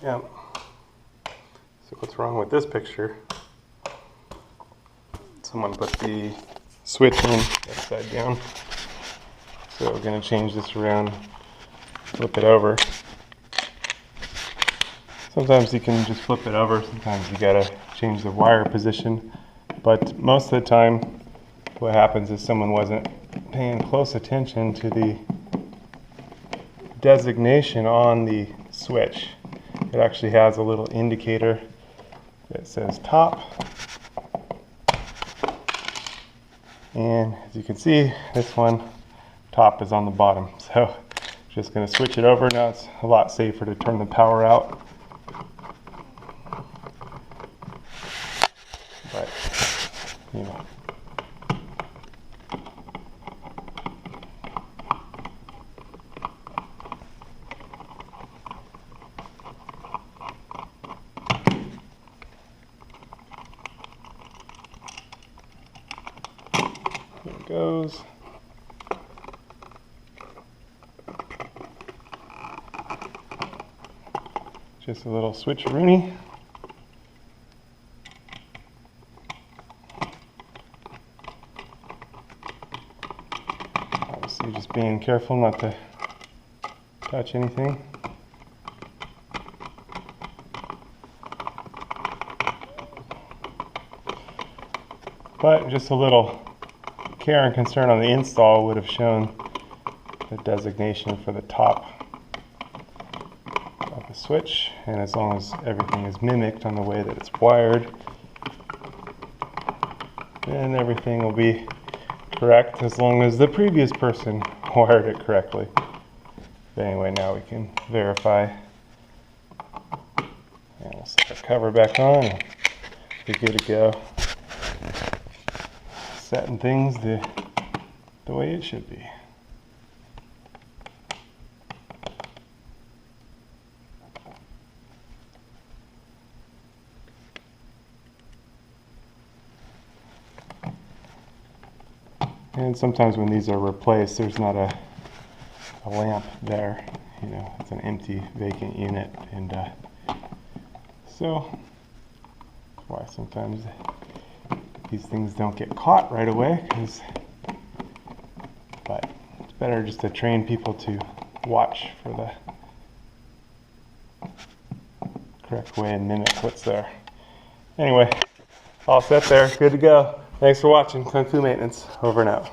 Yeah. So what's wrong with this picture? Someone put the switch in upside down. So we're going to change this around, flip it over. Sometimes you can just flip it over, sometimes you gotta change the wire position. But most of the time, what happens is someone wasn't paying close attention to the designation on the switch. It actually has a little indicator that says top. And as you can see, this one, top is on the bottom. So just gonna switch it over. Now it's a lot safer to turn the power out. But, you know. There it goes. Just a little switcheroonie. Obviously just being careful not to touch anything. But just a little care and concern on the install would have shown the designation for the top of the switch, and as long as everything is mimicked on the way that it's wired, then everything will be correct as long as the previous person wired it correctly. But anyway, now we can verify. And we'll set our cover back on and be good to go. Setting things the way it should be. And sometimes when these are replaced, there's not a lamp there. You know, it's an empty, vacant unit, and so that's why sometimes these things don't get caught right away. But it's better just to train people to watch for the correct way and mimic what's there. Anyway, all set there, good to go. Thanks for watching Kung Fu Maintenance, over and out.